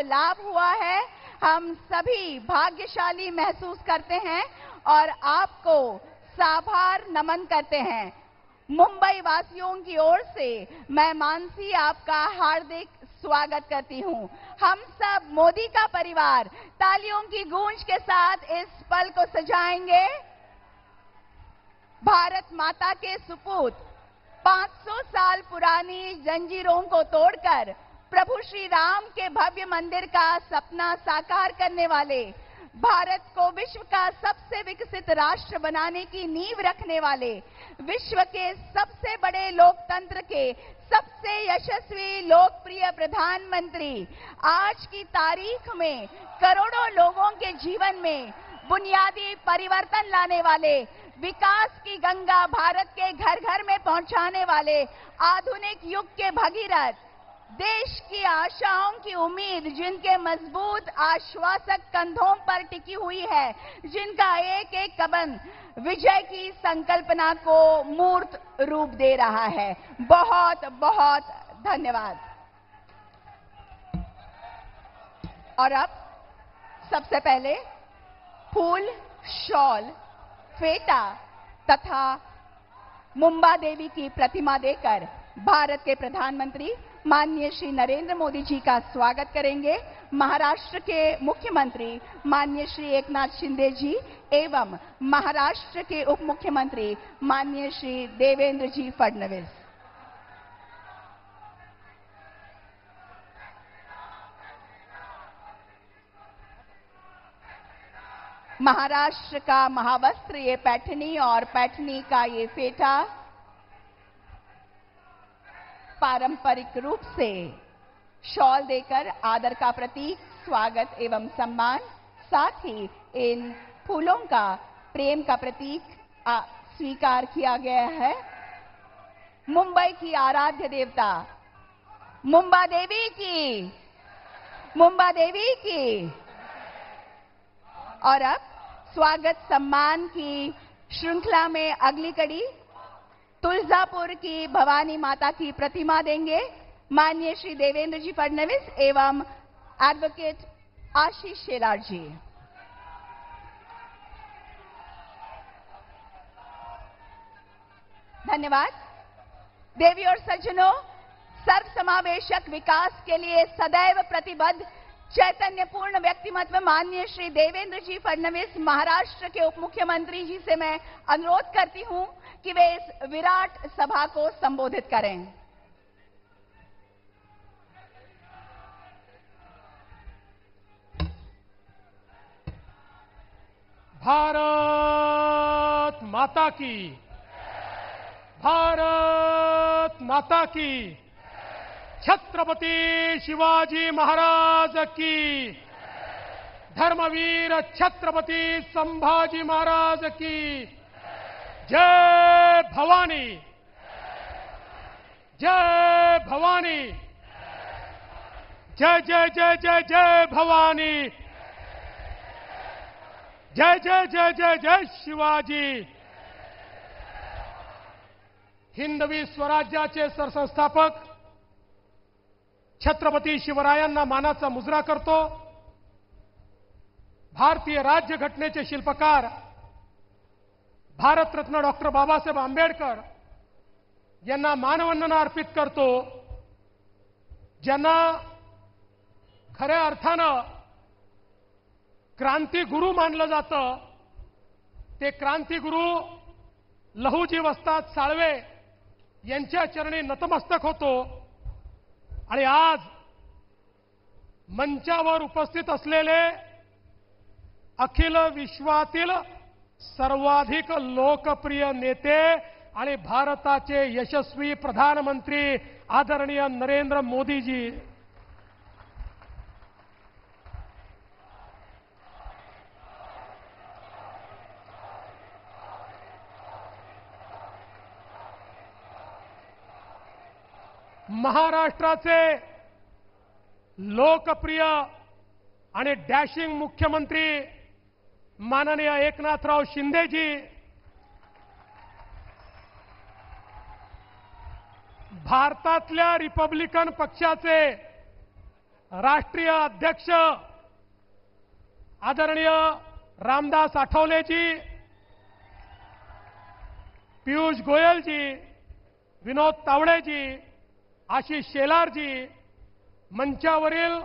लाभ हुआ है, हम सभी भाग्यशाली महसूस करते हैं और आपको साभार नमन करते हैं। मुंबई वासियों की ओर से मैं मानसी आपका हार्दिक स्वागत करती हूं। हम सब मोदी का परिवार तालियों की गूंज के साथ इस पल को सजाएंगे। भारत माता के सुपूत 500 साल पुरानी जंजीरों को तोड़कर प्रभु श्री राम के भव्य मंदिर का सपना साकार करने वाले, भारत को विश्व का सबसे विकसित राष्ट्र बनाने की नींव रखने वाले, विश्व के सबसे बड़े लोकतंत्र के सबसे यशस्वी लोकप्रिय प्रधानमंत्री आज की तारीख में करोड़ों लोगों के जीवन में बुनियादी परिवर्तन लाने वाले, विकास की गंगा भारत के घर घर में पहुंचाने वाले, आधुनिक युग के भगीरथ, देश की आशाओं की उम्मीद, जिनके मजबूत आश्वासक कंधों पर टिकी हुई है, जिनका एक एक कदम विजय की संकल्पना को मूर्त रूप दे रहा है। बहुत बहुत धन्यवाद। और अब सबसे पहले फूल, शॉल, फेटा तथा मुंबा देवी की प्रतिमा देकर भारत के प्रधानमंत्री माननीय श्री नरेंद्र मोदी जी का स्वागत करेंगे महाराष्ट्र के मुख्यमंत्री माननीय श्री एकनाथ शिंदे जी एवं महाराष्ट्र के उप मुख्यमंत्री माननीय श्री देवेंद्र जी फडणवीस। महाराष्ट्र का महावस्त्र ये पैठनी और पैठनी का ये फेटा पारंपरिक रूप से शॉल देकर आदर का प्रतीक, स्वागत एवं सम्मान, साथ ही इन फूलों का प्रेम का प्रतीक स्वीकार किया गया है। मुंबई की आराध्य देवता मुंबा देवी की, मुंबा देवी की। और अब स्वागत सम्मान की श्रृंखला में अगली कड़ी तुलजापुर की भवानी माता की प्रतिमा देंगे माननीय श्री देवेंद्र जी फडणवीस एवं एडवोकेट आशीष शेलार जी। धन्यवाद। देवी और सज्जनों, सर्वसमावेशक विकास के लिए सदैव प्रतिबद्ध चैतन्यपूर्ण व्यक्तिमत्व माननीय श्री देवेंद्र जी फडणवीस महाराष्ट्र के उप मुख्यमंत्री जी से मैं अनुरोध करती हूं कि वे इस विराट सभा को संबोधित करें। भारत माता की, भारत माता की, छत्रपति शिवाजी महाराज की, धर्मवीर छत्रपति संभाजी महाराज की, जय भवानी, जय भवानी, जय जय जय जय जय भवानी, जय जय जय जय जय शिवाजी। हिंदवी स्वराज्याचे सरसंस्थापक छत्रपती शिवरायांना मानाचा मुजरा करतो। भारतीय राज्यघटनेचे शिल्पकार भारतरत्न डॉक्टर बाबासाहेब आंबेडकर यांना मानवंदना अर्पित करतो, ज्यांना खऱ्या अर्थानं क्रांतिगुरू मानलं जातं। ते क्रांतिगुरू लहुजी वस्ताद साळवे यांच्या चरणी नतमस्तक होतो। आणि आज मंचावर उपस्थित असलेले अखिल विश्वातील सर्वाधिक लोकप्रिय नेते आणि भारताचे यशस्वी प्रधानमंत्री आदरणीय नरेंद्र मोदीजी, महाराष्ट्राचे लोकप्रिय आणि डॅशिंग मुख्यमंत्री माननीय एकनाथराव शिंदेजी, भारतातल्या रिपब्लिकन पक्षाचे राष्ट्रीय अध्यक्ष आदरणीय रामदास आठवलेजी, पीयूष गोयलजी, विनोद तावडेजी, आशिष शेलारजी, मंचावरील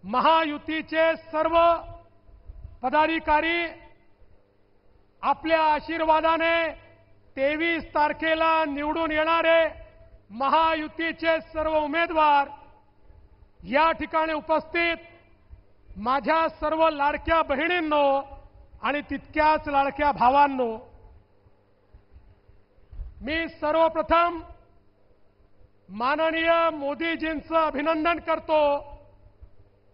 महायुतीचे सर्व पदाधिकारी, आपल्या आशीर्वादाने 23 तारखेला निवडून येणारे महायुतीचे सर्व उमेदवार, या ठिकाणी उपस्थित माझ्या सर्व लाडक्या बहिणींनो आणि तितक्याच लाडक्या भावांनो, मी सर्वप्रथम माननीय मोदीजींचं अभिनंदन करतो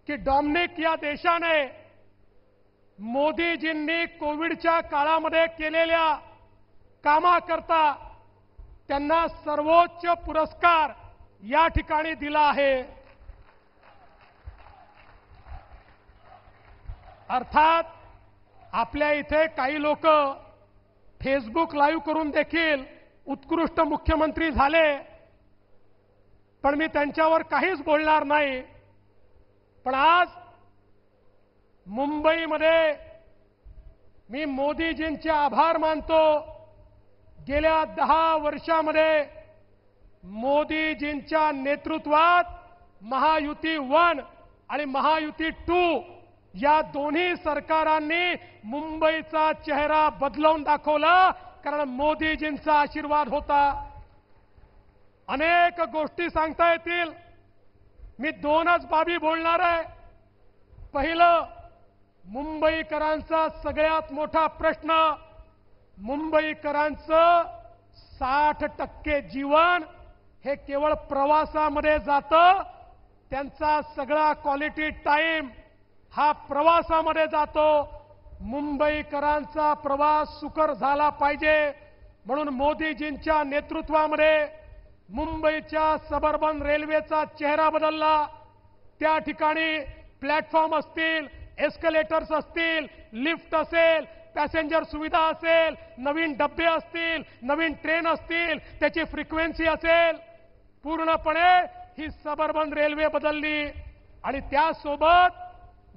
की डॉमिनिक या देशाने मोदीजींनी कोविडच्या काळामध्ये केलेल्या कामाकरता त्यांना सर्वोच्च पुरस्कार या ठिकाणी दिला आहे. अर्थात आपल्या इथे काही लोक फेसबुक लाईव्ह करून देखील उत्कृष्ट मुख्यमंत्री झाले, पण मी त्यांच्यावर काहीच बोलणार नाही. पण आज मुंबईमध्ये मी मोदीजींचे आभार मानतो. गेल्या 10 वर्षामध्ये मोदीजींच्या नेतृत्वात महायुती 1 आणि महायुती 2 या दोन्ही सरकारांनी मुंबईचा चेहरा बदलवून दाखवला, कारण मोदीजींचा आशीर्वाद होता. अनेक गोष्टी सांगता येतील, मी 2च बाबी बोलणार आहे. पहिलं, मुंबईकरांचा सगळ्यात मोठा प्रश्न, मुंबईकरांचं 60% जीवन हे केवळ प्रवासामध्ये जातं. त्यांचा सगळा क्वालिटी टाइम हा प्रवासामध्ये जातो. मुंबईकरांचा प्रवास सुकर झाला पाहिजे म्हणून मोदीजींच्या नेतृत्वामध्ये मुंबईच्या सबअर्बन रेल्वेचा चेहरा बदलला. त्या ठिकाणी प्लॅटफॉर्म असतील, एस्केलेटर्स असतील, लिफ्ट असेल, पॅसेंजर सुविधा असेल, नवीन डब्बे असतील, नवीन ट्रेन असतील, त्याची फ्रिक्वेन्सी असेल, पूर्णपणे ही सबअर्बन रेल्वे बदलली. आणि त्यासोबत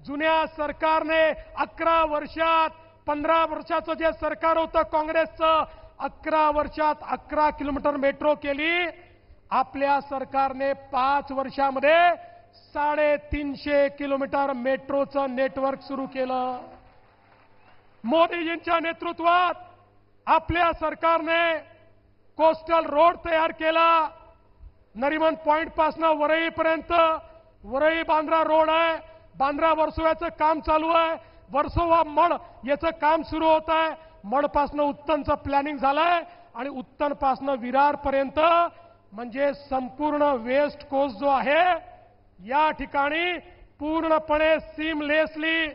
जुन्या सरकारने 11 वर्षात, 15 वर्षाचं जे सरकार होतं काँग्रेसचं, 11 वर्षात 11 किलोमीटर मेट्रो केली. आपल्या सरकारने 5 वर्षामध्ये 350 किलोमीटर मेट्रोचं नेटवर्क सुरू केलं. मोदीजींच्या नेतृत्वात आपल्या सरकारने कोस्टल रोड तयार केला. नरिमन पॉइंट पासून वरईपर्यंत वरई बांद्रा रोड आहे. बांद्रा वर्सोव्याचं काम चालू आहे. वर्सोवा मड याचं काम सुरू होत आहे. मडपासून उत्तनचं प्लॅनिंग झालंय आणि उत्तनपासून विरारपर्यंत, म्हणजे संपूर्ण वेस्ट कोस्ट जो आहे या ठिकाणी पूर्णपणे सीमलेसली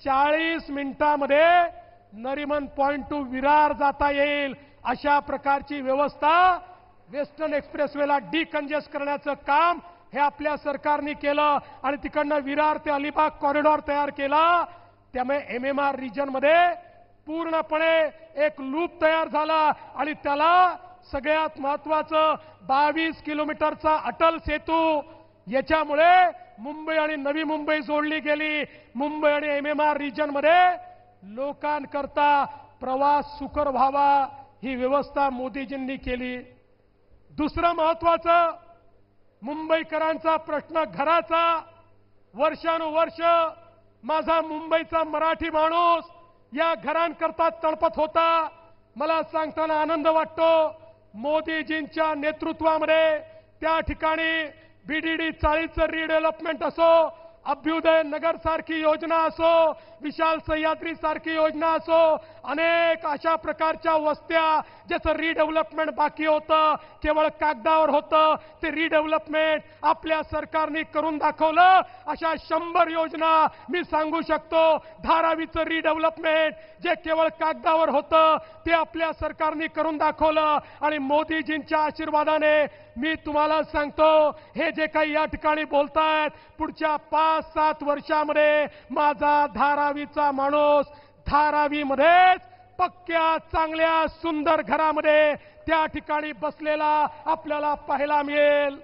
40 मिनिटांमध्ये नरिमन पॉइंट टू विरार जाता येईल अशा प्रकारची व्यवस्था, वेस्टर्न एक्सप्रेसवेला डिकंजेस्ट करण्याचं काम हे आपल्या सरकारने केलं आणि तिकडनं विरार ते अलिबाग कॉरिडॉर तयार केला. त्यामुळे एमएमआर रिजनमध्ये पूर्णपणे एक लूप तयार झाला आणि त्याला सगळ्यात महत्त्वाचं 22 किलोमीटरचा अटल सेतू, याच्यामुळे मुंबई आणि नवी मुंबई जोडली गेली. मुंबई आणि एमएमआर रिजनमध्ये लोकांकरता प्रवास सुकर व्हावा ही व्यवस्था मोदीजींनी केली. दुसरं महत्त्वाचं, मुंबईकरांचा प्रश्न घराचा. वर्षानुवर्ष माझा मुंबईचा मराठी माणूस या घरांकरता तळपत होता. मला सांगताना आनंद वाटतो, मोदीजींच्या नेतृत्वामध्ये त्या ठिकाणी बीडीडी 40चं रिडेव्हलपमेंट असो, अभ्युदय नगर सारखी योजना असो, विशाल सह्याद्री सारखी योजना असो, अनेक अशा प्रकारच्या वस्त्या ज्याचं रिडेव्हलपमेंट बाकी होतं, केवळ कागदावर होतं, ते रिडेव्हलपमेंट आपल्या सरकारने करून दाखवलं. अशा 100 योजना मी सांगू शकतो. धारावीचं रिडेव्हलपमेंट जे केवळ कागदावर होतं ते आपल्या सरकारने करून दाखवलं. आणि मोदीजींच्या आशीर्वादाने मी तुम्हाला सांगतो, हे जे काही या ठिकाणी बोलतायत, पुढच्या 5-7 वर्षामध्ये माझा धारावीचा माणूस धारावीमध्येच पक्क्या चांगल्या सुंदर घरामध्ये त्या ठिकाणी बसलेला आपल्याला पाहायला मिळेल.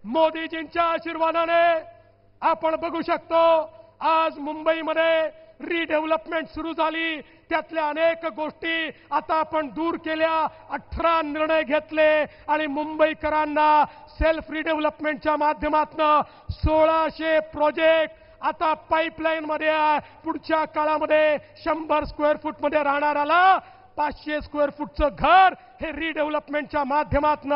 मोदीजींच्या आशीर्वादाने आपण बघू शकतो आज मुंबईमध्ये रिडेव्हलपमेंट सुरू झाली, त्यातल्या अनेक गोष्टी आता आपण दूर केल्या, 18 निर्णय घेतले आणि मुंबईकरांना सेल्फ रिडेव्हलपमेंटच्या माध्यमातून 1600 प्रोजेक्ट आता पाईपलाईन मध्ये आहे. पुढच्या काळामध्ये 100 स्क्वेअर फूट मध्ये राहणाऱ्याला 500 स्क्वेअर फूटचं घर हे रिडेव्हलपमेंटच्या माध्यमातून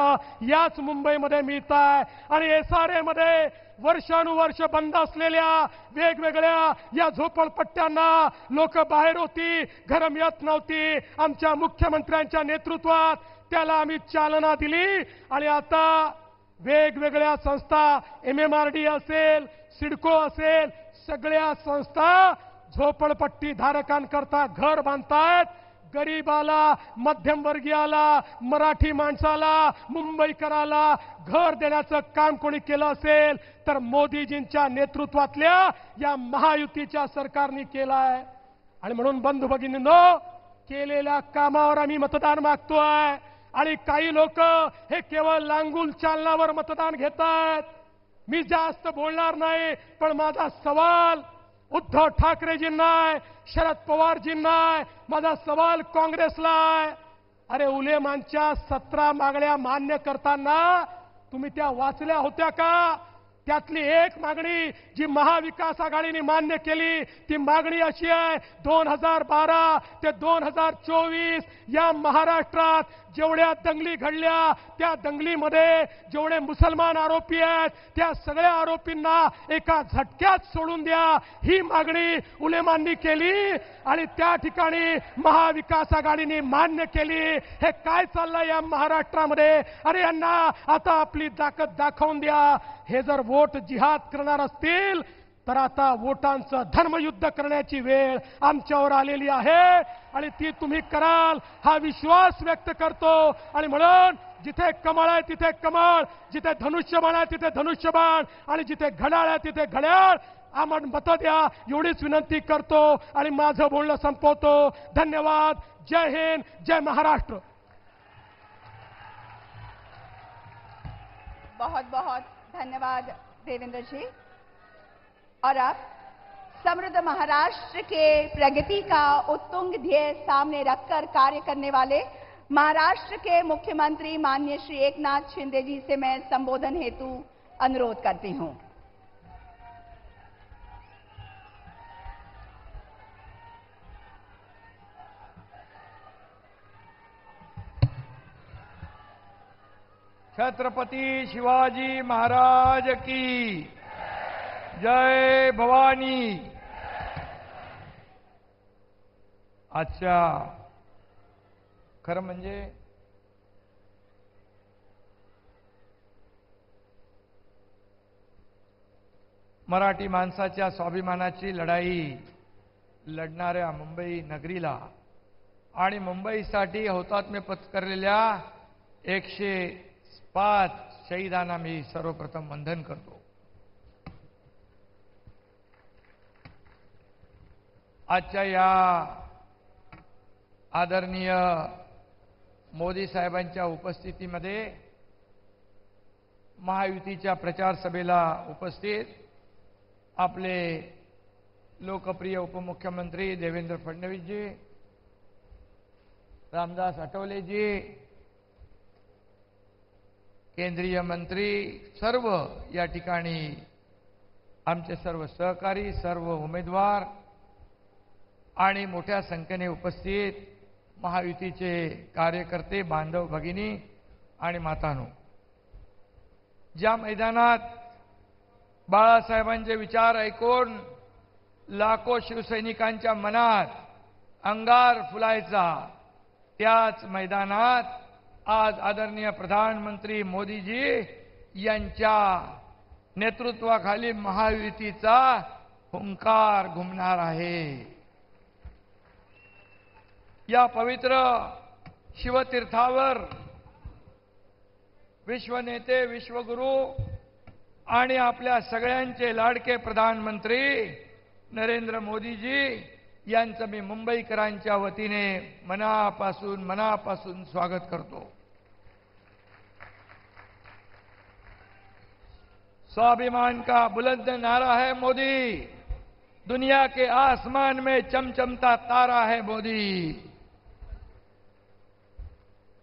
याच मुंबईमध्ये मिळत आहे. आणि एसआरए मध्ये वर्षानुवर्ष बंद असलेल्या वेगवेगळ्या या झोपडपट्ट्यांना लोक बाहेर होती, घरं मिळत नव्हती. आमच्या मुख्यमंत्र्यांच्या नेतृत्वात त्याला आम्ही चालना दिली आणि आता वेगवेगळ्या संस्था, MMRD असेल, सिडको असेल, सगळ्या संस्था झोपडपट्टी धारकांकरता घर बांधतायत. गरीबाला, मध्यमवर्गीयाला, मराठी माणसाला, मुंबईकराला घर देण्याचं काम कोणी केलं असेल तर मोदीजींच्या नेतृत्वातल्या या महायुतीच्या सरकारने केलं आहे. आणि म्हणून बंधू भगिनींनो, केलेल्या कामावर आम्ही मतदान मागतोय. आणि काही लोक हे केवळ लांगुल चालनावर मतदान घेत आहेत. मी जास्त बोलणार नाही, पण माझा सवाल उद्धव ठाकरेजींना आहे, शरद पवारजींना आहे, माझा सवाल काँग्रेसला आहे. अरे उलेमानच्या 17 मागण्या मान्य करताना तुम्ही त्या वाचल्या होत्या का? त्यातली एक मागणी जी महाविकास आघाडीने मान्य केली ती मागणी अशी आहे, 2012 ते 2024 या महाराष्ट्रात जेवढ्या दंगली घडल्या त्या दंगलीमध्ये जेवढे मुसलमान आरोपी आहेत त्या सगळ्या आरोपींना एका झटक्यात सोडून द्या, ही मागणी उलेमांनी केली आणि त्या ठिकाणी महाविकास आघाडीने मान्य केली. हे काय चाललंय या महाराष्ट्रामध्ये? अरे यांना आता आपली ताकद दाखवून द्या. हे जर वोट जिहाद करणार असतील तर आता वोटांचं धर्मयुद्ध करण्याची वेळ आमच्यावर आलेली आहे आणि ती तुम्ही कराल हा विश्वास व्यक्त करतो. आणि म्हणून जिथे कमळ आहे तिथे कमळ, जिथे धनुष्यबाण आहे तिथे धनुष्यबाण आणि जिथे घड्याळ आहे तिथे घड्याळ आम्हाला मतं द्या, एवढीच विनंती करतो आणि माझं बोलणं संपवतो. धन्यवाद. जय हिंद, जय महाराष्ट्र. बहुत बहुत धन्यवाद देवेंद्र जी. और अब समृद्ध महाराष्ट्र के प्रगति का उत्तुंग ध्येय सामने रखकर कार्य करने वाले महाराष्ट्र के मुख्यमंत्री माननीय श्री एकनाथ शिंदे जी से मैं संबोधन हेतु अनुरोध करती हूं. छत्रपति शिवाजी महाराज की जय. भवानी. अच्छा, खरं म्हणजे मराठी माणसाच्या स्वाभिमानाची लढाई लढणाऱ्या मुंबई नगरीला आणि मुंबईसाठी हौतात्म्य पत्करलेल्या 105 शहीदांना मी सर्वप्रथम वंदन करतो. आजच्या या आदरणीय मोदी साहेबांच्या उपस्थितीमध्ये महायुतीच्या प्रचार सभेला उपस्थित आपले लोकप्रिय उपमुख्यमंत्री देवेंद्र फडणवीसजी, रामदास आठवलेजी, केंद्रीय मंत्री, सर्व या ठिकाणी आमचे सर्व सहकारी, सर्व उमेदवार आणि मोठ्या संख्येने उपस्थित महायुतीचे कार्यकर्ते, बांधव, भगिनी आणि मातांनो, ज्या मैदानात बाळासाहेबांचे विचार ऐकून लाखो शिवसैनिकांच्या मनात अंगार फुलायचा, त्याच मैदानात आज आदरणीय प्रधानमंत्री मोदीजी यांच्या नेतृत्वाखाली महायुतीचा हुंकार घुमणार आहे. या पवित्र शिवतीर्थावर विश्वनेते, विश्वगुरु आणि आपल्या सगळ्यांचे लाडके प्रधानमंत्री नरेंद्र मोदीजी यांचं मी मुंबईकरांच्या वतीने मनापासून स्वागत करतो. स्वाभिमान का बुलंद नारा है मोदी, दुनिया के आसमान में चमचमता तारा है मोदी।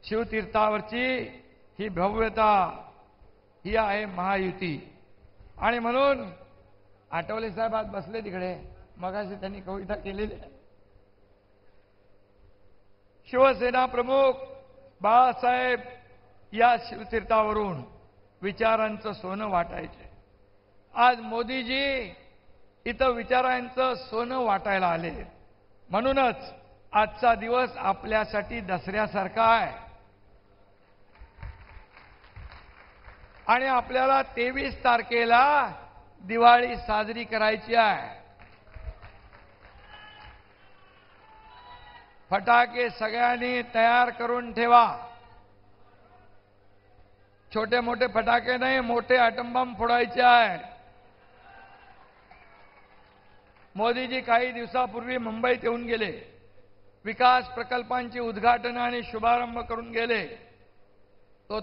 शिवतीर्थावरची ही भव्यता ही आहे महायुती। आणि म्हणून आठवले साहेब आज बसले तिकडे, मगाशी त्यांनी कविता केलेली आहे। शिवसेना प्रमुख बाळासाहेब या शिवतीर्थावरून विचारांचं सोनं वाटायचे। आज मोदीजी इथं विचारांचं सोनं वाटायला आले। म्हणूनच आजचा दिवस आपल्यासाठी दसऱ्यासारखा आहे आणि आपल्याला 23 तारखेला दिवाळी साजरी करायची आहे। फटाके सगळ्यांनी तयार करून ठेवा। छोटे मोठे फटाके नाही, मोठे अॅटम बॉम्ब फोडायचे आहे। मोदीजी काही दिवसापूर्वी मुंबईत येऊन गेले, विकास प्रकल्पांची उद्घाटन आणि शुभारंभ करून गेले। तो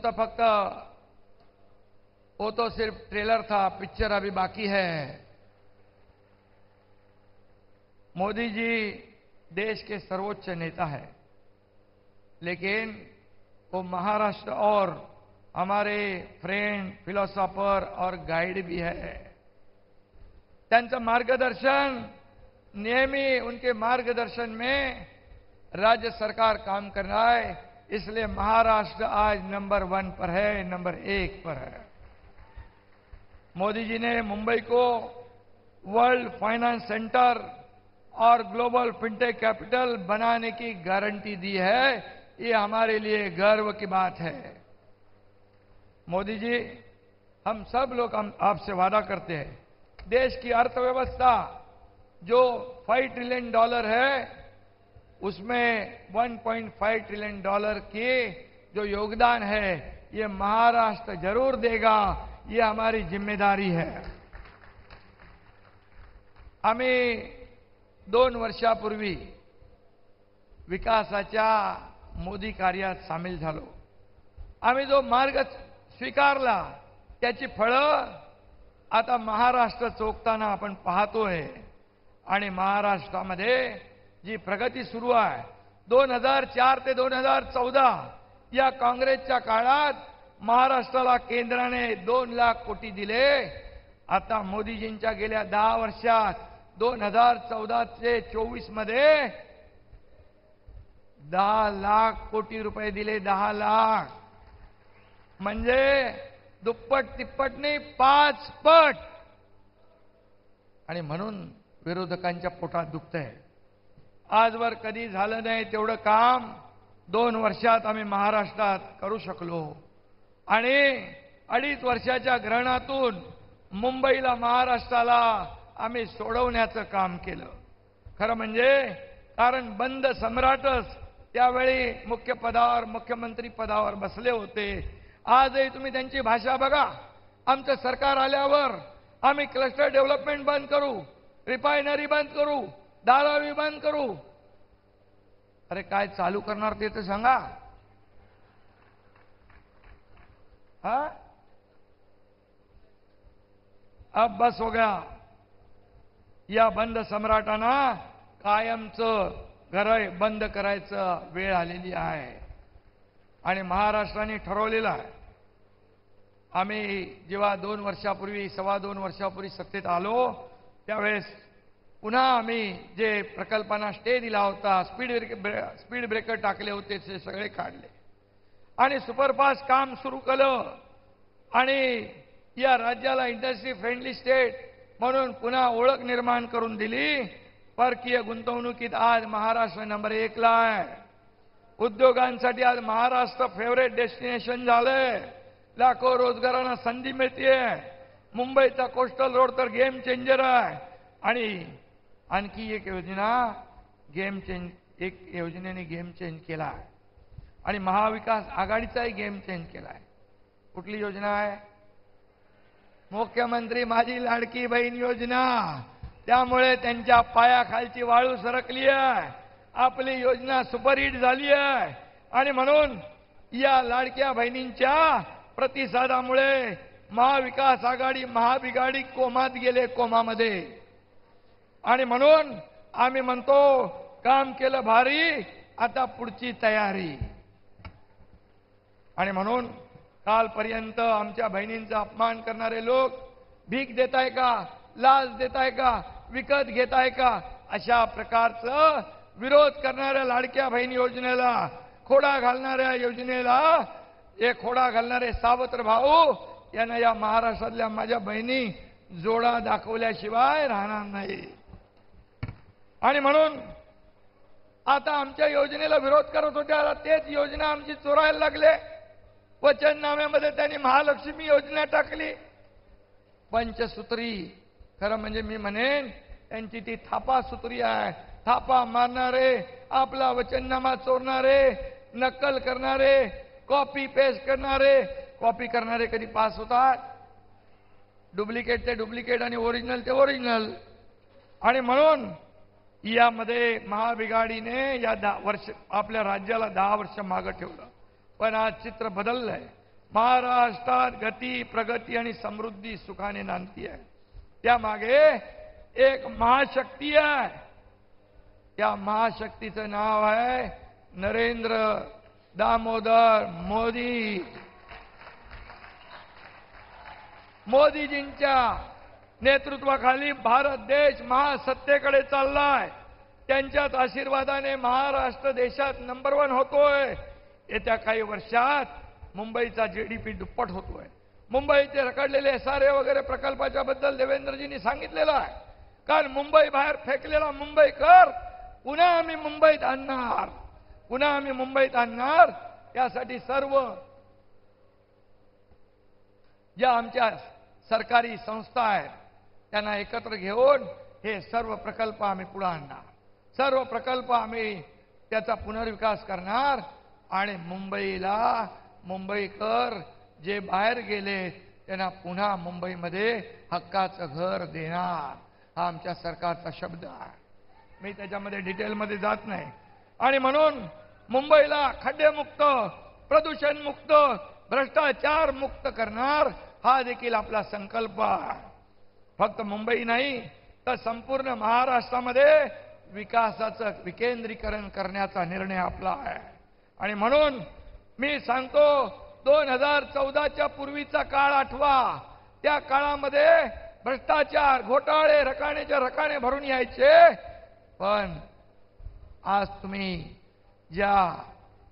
तो सिर्फ ट्रेलर था, पिक्चर अभी बाकी है। मोदी जी देश के सर्वोच्च नेता है, लेकिन वो महाराष्ट्र और हमारे फ्रेंड, फिलोसोफर और गाइड भी है। त्यांचं मार्गदर्शन नेहमी, उनके मार्गदर्शन में राज्य सरकार काम कर रहा है। इसलिए महाराष्ट्र आज नंबर 1 पर है, नंबर 1 पर है। मोदी जी ने मुंबई को वर्ल्ड फाइनेंस सेंटर और ग्लोबल फिनटेक कैपिटल बनाने की गारंटी दी है। ये हमारे लिए गर्व की बात है। मोदी जी, हम सब लोग आपसे वादा करते हैं, देश की अर्थव्यवस्था जो $5 ट्रिलियन है, उसमें $1.5 ट्रिलियन की जो योगदान है, ये महाराष्ट्र जरूर देगा। ये हमारी जिम्मेदारी है। आम्ही 2 वर्षापूर्वी विकासाच्या मोदी कार्यात सामील झालो। आम्ही जो मार्ग स्वीकारला त्याची फळं आता महाराष्ट्र चोखताना आपण पाहतोय। आणि महाराष्ट्रामध्ये जी प्रगती सुरू आहे, 2004 ते 2014 या काँग्रेसच्या काळात महाराष्ट्राला केंद्राने 2 लाख कोटी दिले। आता मोदीजींच्या गेल्या 10 वर्षात 2014 ते 24 मध्ये 10 लाख कोटी रुपये दिले। 10 लाख म्हणजे दुप्पट तिप्पट नाही, 5 पट। आणि म्हणून विरोधकांच्या पोटात दुखतंय। आजवर कधी झालं नाही तेवढं काम 2 वर्षात आम्ही महाराष्ट्रात करू शकलो। आणि 2.5 वर्षाच्या ग्रहणातून मुंबईला, महाराष्ट्राला आम्ही सोडवण्याचं काम केलं। खरं म्हणजे कारण बंद सम्राटच त्यावेळी मुख्य पदावर, मुख्यमंत्री पदावर बसले होते। आजही तुम्ही त्यांची भाषा बघा। आमचं सरकार आल्यावर आम्ही क्लस्टर डेव्हलपमेंट बंद करू, रिफायनरी बंद करू, धारावी बंद करू। अरे काय चालू करणार ते तर सांगा। हाँ, अब बस हो गया। या बंद सम्राटांना कायमचं घर बंद करायचं वेळ आलेली आहे। आणि महाराष्ट्राने ठरवलेलं आहे। आम्ही जेव्हा 2 वर्षापूर्वी, 2.25 वर्षापूर्वी सत्तेत आलो, त्यावेळेस पुन्हा आम्ही जे प्रकल्पांना स्टे दिला होता, स्पीड ब्रेकर टाकले होते, ते सगळे काढले आणि सुपरफास्ट काम सुरू केलं। आणि या राज्याला इंडस्ट्री फ्रेंडली स्टेट म्हणून पुन्हा ओळख निर्माण करून दिली। परकीय गुंतवणुकीत आज महाराष्ट्र नंबर 1 ला आहे। उद्योगांसाठी आज महाराष्ट्र फेवरेट डेस्टिनेशन झालंय। लाखो रोजगारांना संधी मिळतेय। मुंबईचा कोस्टल रोड तर गेम चेंजर आहे। आणि आणखी एक योजना एक योजनेने गेम चेंज केला आहे। आणि महाविकास आघाडीचाही गेम चेंज केला आहे। कुठली योजना आहे? मुख्यमंत्री माझी लाडकी बहीण योजना। त्यामुळे त्यांच्या पायाखालची वाळू सरकली आहे। आपली योजना सुपरहिट झाली आहे। आणि म्हणून या लाडक्या बहिणींच्या प्रतिसादामुळे महाविकास आघाडी महाबिघाडी कोमात गेले, कोमामध्ये. आणि म्हणून आम्ही म्हणतो काम केलं भारी, आता पुढची तयारी. आणि म्हणून कालपर्यंत आमच्या बहिणींचा अपमान करणारे लोक भीक देताय का, लाच देताय का, विकत घेताय का, अशा प्रकारचं विरोध करणाऱ्या लाडक्या बहीण योजनेला, खोडा घालणाऱ्या योजनेला, हे खोडा घालणारे सावत्र भाऊ यांना या महाराष्ट्रातल्या माझ्या बहिणी जोडा दाखवल्याशिवाय राहणार नाही. आणि म्हणून आता आमच्या योजनेला विरोध करत होत्या, तेच योजना आमची चोरायला लागले. वचननाम्यामध्ये त्यांनी महालक्ष्मी योजना टाकली, पंचसूत्री. खरं म्हणजे मी म्हणेन त्यांची ती थापा सूत्री आहे. थापा मारणारे, आपला वचननामा चोरणारे, नक्कल करणारे, कॉपी पेस्ट करणारे. कॉपी करणारे कधी पास होतात? डुप्लिकेट ते डुप्लिकेट आणि ओरिजिनल ते ओरिजिनल. आणि म्हणून यामध्ये महाबिघाडीने या 10 वर्ष आपल्या राज्याला 10 वर्ष मागे ठेवलं. पण आज चित्र बदललंय. महाराष्ट्रात गती, प्रगती आणि समृद्धी सुखाने नांदती आहे. त्यामागे एक महाशक्ती आहे. त्या महाशक्तीचं नाव आहे नरेंद्र दामोदर मोदी. मोदीजींच्या नेतृत्वाखाली भारत देश महासत्तेकडे चाललाय. त्यांच्याच आशीर्वादाने महाराष्ट्र देशात नंबर 1 होतोय. येत्या काही वर्षात मुंबईचा जीडीपी दुप्पट होतोय. मुंबईचे रखडलेले SRA वगैरे प्रकल्पाच्या बद्दल देवेंद्रजींनी सांगितलेलं आहे. कारण मुंबई बाहेर फेकलेला मुंबईकर पुन्हा आम्ही मुंबईत आणणार, पुन्हा आम्ही मुंबईत आणणार. त्यासाठी सर्व ज्या आमच्या सरकारी संस्था आहेत त्यांना एकत्र घेऊन हे सर्व प्रकल्प आम्ही पुढे आणणार. सर्व प्रकल्प आम्ही त्याचा पुनर्विकास करणार आणि मुंबईला, मुंबईकर जे बाहेर गेले त्यांना पुन्हा मुंबईमध्ये हक्काचं घर देणार. हा आमच्या सरकारचा शब्द आहे. मी त्याच्यामध्ये डिटेलमध्ये जात नाही. आणि म्हणून मुंबईला खड्डेमुक्त, प्रदूषणमुक्त, भ्रष्टाचार मुक्त करणार हा देखील आपला संकल्प आहे. फक्त मुंबई नाही तर संपूर्ण महाराष्ट्रामध्ये विकासाचं विकेंद्रीकरण करण्याचा निर्णय आपला आहे. आणि म्हणून मी सांगतो 2014च्या पूर्वीचा काळ आठवा. त्या काळामध्ये भ्रष्टाचार, घोटाळे, रकानेच्या रकाने भरून यायचे. पण आज तुम्ही ज्या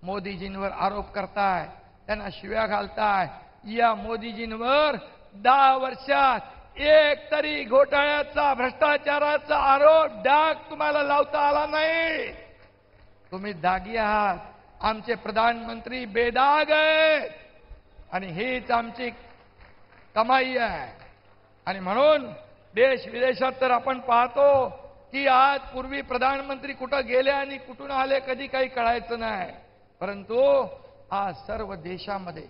मोदीजींवर आरोप करताय, त्यांना शिव्या घालताय, या मोदीजींवर 10 वर्षात एक तरी घोटाळ्याचा, भ्रष्टाचाराचा आरोप डाग तुम्हाला लावता आला नाही. तुम्ही दागी आहात. आमचे प्रधानमंत्री बेदाग आहेत आणि हीच आमची कमाई आहे. आणि म्हणून देश विदेशात तर आपण पाहतो की आज पूर्वी प्रधानमंत्री कुठं गेले आणि कुठून आले कधी काही कळायचं नाही. परंतु आज सर्व देशामध्ये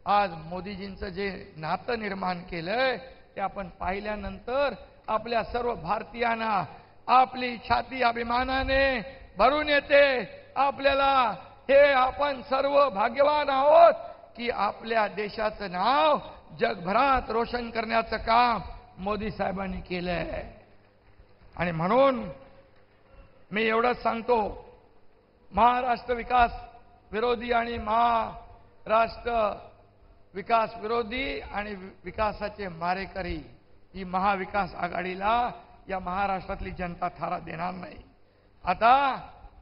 आज मोदीजींचं जे नातं निर्माण केलंय ते आपण पाहिल्यानंतर आपल्या सर्व भारतीयांना आपली छाती अभिमानाने भरून येते. आपल्याला हे आपण सर्व भाग्यवान आहोत की आपल्या देशाचं नाव जगभरात रोशन करण्याचं काम मोदी साहेबांनी केलंय. आणि म्हणून मी एवढंच सांगतो, महाराष्ट्र विकास विरोधी आणि महाराष्ट्र विकास विरोधी आणि विकासाचे मारेकरी ही महाविकास आघाडीला या महाराष्ट्रातली जनता थारा देणार नाही. आता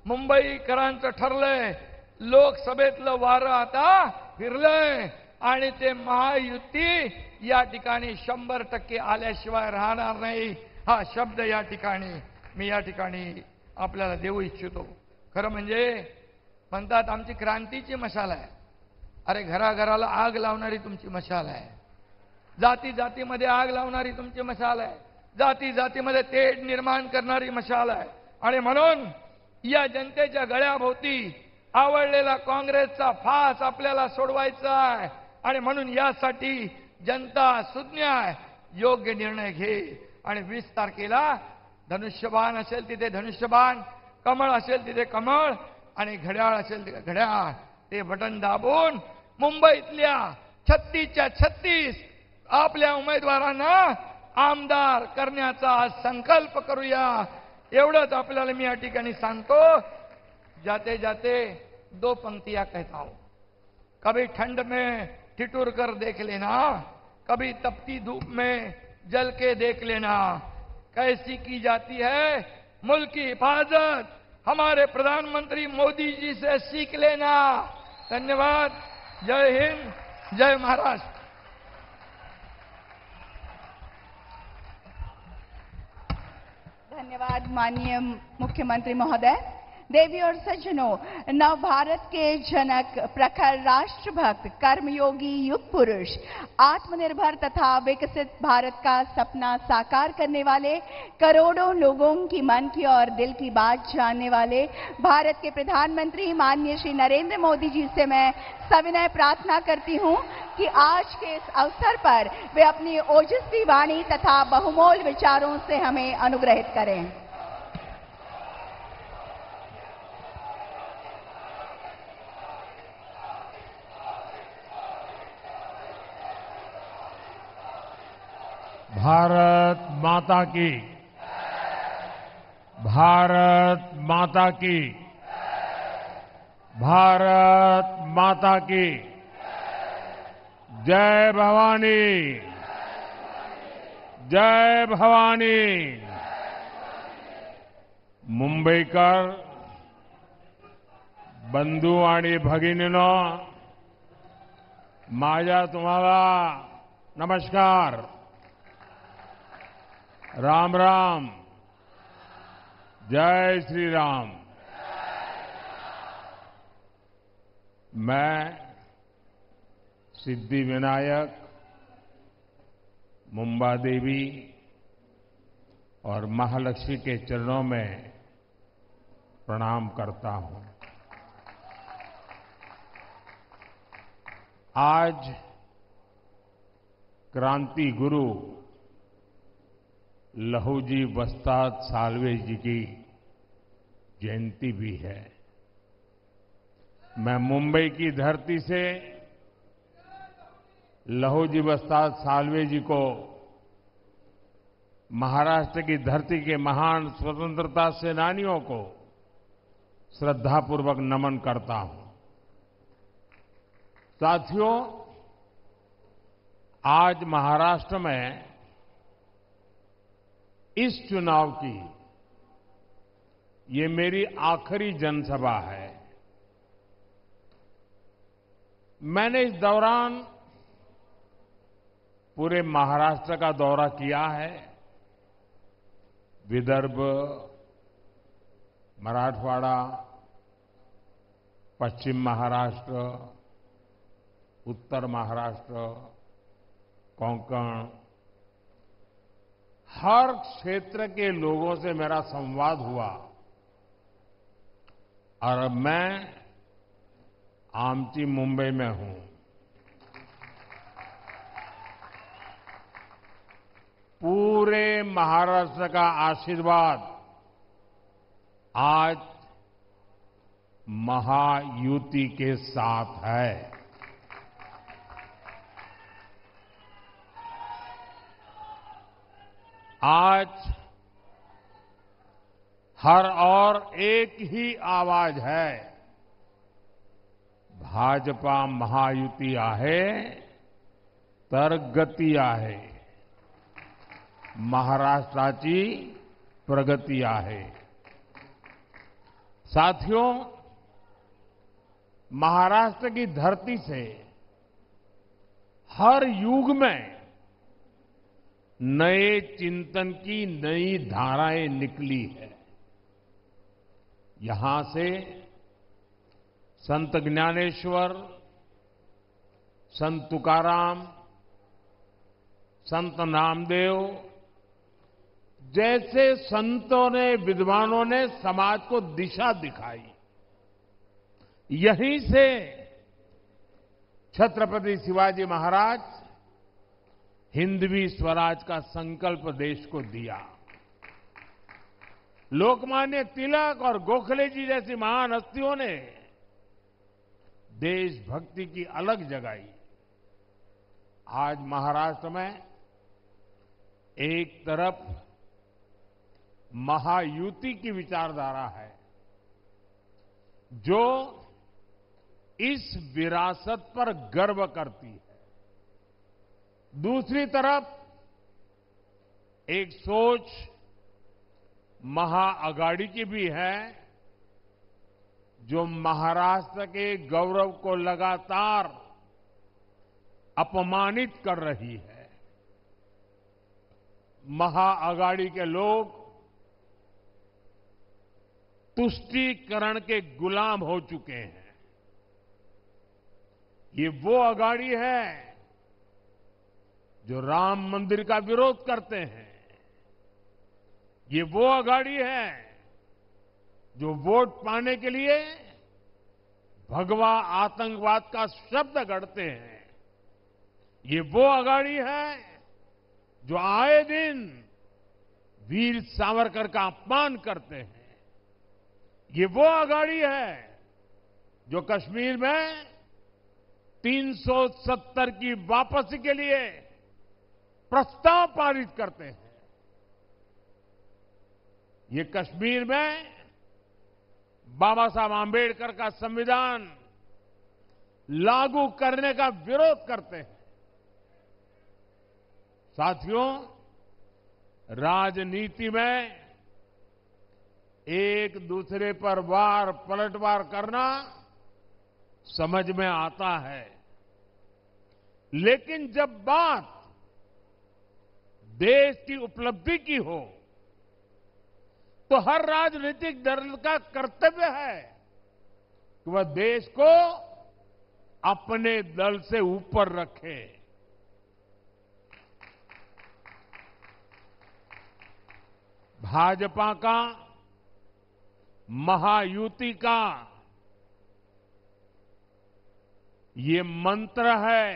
मुंबईकरांचं ठरलंय, लोकसभेतलं वारं आता फिरलंय आणि ते महायुती या ठिकाणी 100% आल्याशिवाय राहणार नाही. हा शब्द या ठिकाणी आपल्याला देऊ इच्छितो. खरं म्हणजे म्हणतात आमची क्रांतीची मशाल आहे. अरे घराघराला आग लावणारी तुमची मशाल आहे. जाती जातीमध्ये आग लावणारी तुमची मशाल आहे. जाती जातीमध्ये तेढ निर्माण करणारी मशाल आहे. आणि म्हणून या जनतेच्या गळ्याभोवती आवडलेला काँग्रेसचा फास आपल्याला सोडवायचा आहे. आणि म्हणून यासाठी जनता सुज्ञ आहे. योग्य निर्णय घे आणि 20 तारखेला धनुष्यबाण असेल तिथे धनुष्यबाण, कमळ असेल तिथे कमळ आणि घड्याळ असेल तिथे घड्याळ, ते बटन दाबून मुंबईतल्या 36च्या 36 आपल्या उमेदवारांना आमदार करण्याचा संकल्प करूया, एवढंच आपल्याला मी या ठिकाणी सांगतो. जाते जाते दो पंक्तियां कहता हूं. कभी ठंड में ठिठुर कर देख लेना, कभी तपती धूप में जल के देख लेना. कैसी की जाती है मुल्क की हिफाजत, हमारे प्रधानमंत्री मोदी जी से सीख लेना. धन्यवाद. जय हिंद, जय महाराष्ट्र. धन्यवाद माननीय मुख्यमंत्री महोदय. देवी और सज्जनों, नव भारत के जनक, प्रखर राष्ट्रभक्त, कर्मयोगी युग पुरुष, आत्मनिर्भर तथा विकसित भारत का सपना साकार करने वाले, करोड़ों लोगों की मन की और दिल की बात जानने वाले भारत के प्रधानमंत्री माननीय श्री नरेंद्र मोदी जी से मैं सविनय प्रार्थना करती हूं कि आज के इस अवसर पर वे अपनी ओजस्वी वाणी तथा बहुमोल विचारों से हमें अनुग्रहित करें. भारत माता की, भारत माता की, भारत माता की जय भवानी, जय भवानी. मुंबईकर बंधू आणि भगिनींनो, माझा तुम्हाला नमस्कार. राम राम. जय श्री राम. मैं सिद्धि विनायक, मुंबा देवी और महालक्ष्मी के चरणों में प्रणाम करता हूं. आज क्रांति गुरु लहूजी वस्ताद साल्वे जी की जयंती भी है. मैं मुंबई की धरती से लहूजी वस्ताद साल्वे जी को महाराष्ट्र की धरती के महान स्वतंत्रता सेनानियों को श्रद्धापूर्वक नमन करता हूं. साथियों, आज महाराष्ट्र में इस चुनाव की ये मेरी आखिरी जनसभा है. मैंने इस दौरान पूरे महाराष्ट्र का दौरा किया है. विदर्भ, मराठवाड़ा, पश्चिम महाराष्ट्र, उत्तर महाराष्ट्र, कोंकण, हर क्षेत्र के लोगों से मेरा संवाद हुआ और अब मैं आमची मुंबई में हूं. पूरे महाराष्ट्र का आशीर्वाद आज महायुति के साथ है. आज हर और एक ही आवाज है, भाजपा महायुती आहे तर गती आहे, महाराष्ट्राची प्रगती आहे. साथियों, महाराष्ट्र की धरती से हर युग में नए चिंतन की नई धाराएं निकली है. यहां से संत ज्ञानेश्वर, संत तुकाराम, संत नामदेव जैसे संतों ने, विद्वानों ने समाज को दिशा दिखाई. यहीं से छत्रपति शिवाजी महाराज हिंदवी स्वराज का संकल्प देश को दिया. लोकमान्य तिलक और गोखले जी जैसी महान हस्तियों ने देशभक्ति की अलग जगाई. आज महाराष्ट्र में एक तरफ महायुति की विचारधारा है जो इस विरासत पर गर्व करती है, दूसरी तरफ एक सोच महाअगाड़ी की भी है जो महाराष्ट्र के गौरव को लगातार अपमानित कर रही है। महाअगाड़ी के लोग तुष्टीकरण के गुलाम हो चुके हैं। ये वो अगाड़ी है जो राम मंदिर का विरोध करते हैं। ये वो अगाड़ी है जो वोट पाने के लिए भगवा आतंकवाद का शब्द गढ़ते हैं। ये वो अगाड़ी है जो आए दिन वीर सावरकर का अपमान करते हैं। ये वो अगाड़ी है जो कश्मीर में 370 की वापसी के लिए प्रस्ताव पारित करते हैं। ये कश्मीर में बाबा साहब आंबेडकर का संविधान लागू करने का विरोध करते हैं। साथियों, राजनीति में एक दूसरे पर वार पलटवार करना समझ में आता है, लेकिन जब बात देश की उपलब्धि की हो तो हर राजनीतिक दल का कर्तव्य है कि वह देश को अपने दल से ऊपर रखे। भाजपा का, महायुति का ये मंत्र है,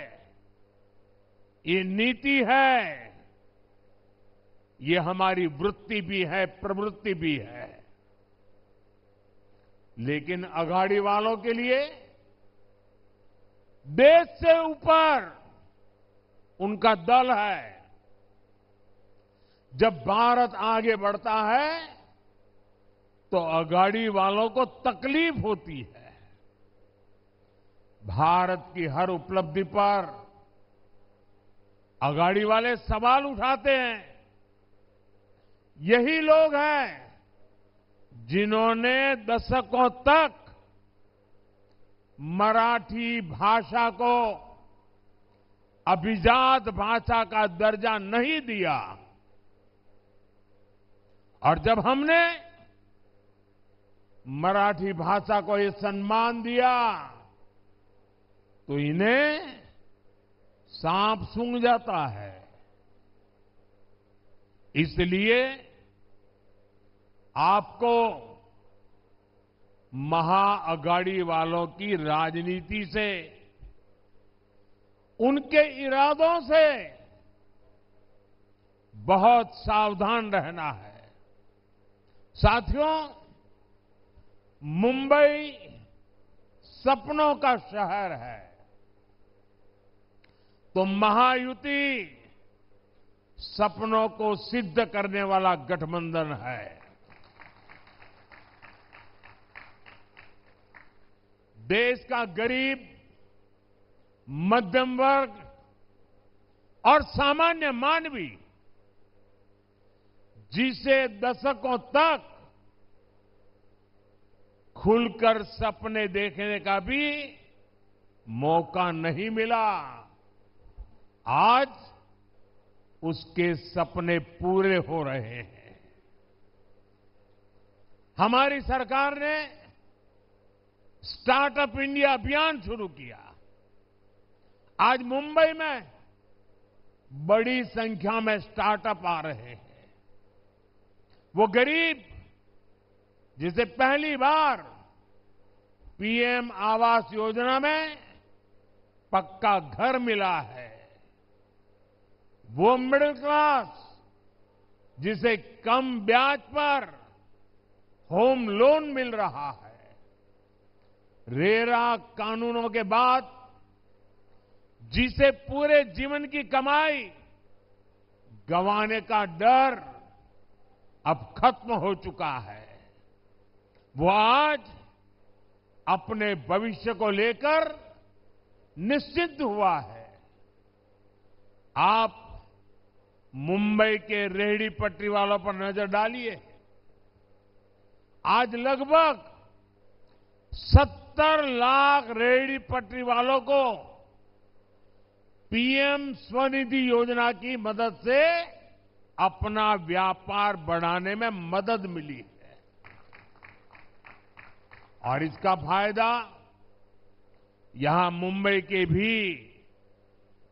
ये नीति है, ये हमारी वृत्ति भी है, प्रवृत्ति भी है। लेकिन अघाड़ी वालों के लिए देश से ऊपर उनका दल है। जब भारत आगे बढ़ता है तो अघाड़ी वालों को तकलीफ होती है। भारत की हर उपलब्धि पर अघाड़ी वाले सवाल उठाते हैं। यही लोग हैं जिन्होंने दशकों तक मराठी भाषा को अभिजात भाषा का दर्जा नहीं दिया, और जब हमने मराठी भाषा को ये सम्मान दिया तो इन्हें सांप सूंघ जाता है। इसलिए आपको महाअघाड़ी वालों की राजनीति से, उनके इरादों से बहुत सावधान रहना है। साथियों, मुंबई सपनों का शहर है तो महायुति सपनों को सिद्ध करने वाला गठबंधन है। देश का गरीब, मध्यम वर्ग और सामान्य मानवी जिसे दशकों तक खुलकर सपने देखने का भी मौका नहीं मिला, आज उसके सपने पूरे हो रहे हैं। हमारी सरकार ने स्टार्टअप इंडिया अभियान शुरू किया। आज मुंबई में बड़ी संख्या में स्टार्टअप आ रहे हैं। वो गरीब जिसे पहली बार पीएम आवास योजना में पक्का घर मिला है, वो मिडिल क्लास जिसे कम ब्याज पर होम लोन मिल रहा है, रेरा कानूनों के बाद जिसे पूरे जीवन की कमाई गंवाने का डर अब खत्म हो चुका है, वो आज अपने भविष्य को लेकर निश्चिंत हुआ है। आप मुंबई के रेहड़ी पटरी वालों पर नजर डालिए। आज लगभग 70 लाख रेहड़ी पटरी वालों को पीएम स्वनिधि योजना की मदद से अपना व्यापार बढ़ाने में मदद मिली है और इसका फायदा यहां मुंबई के भी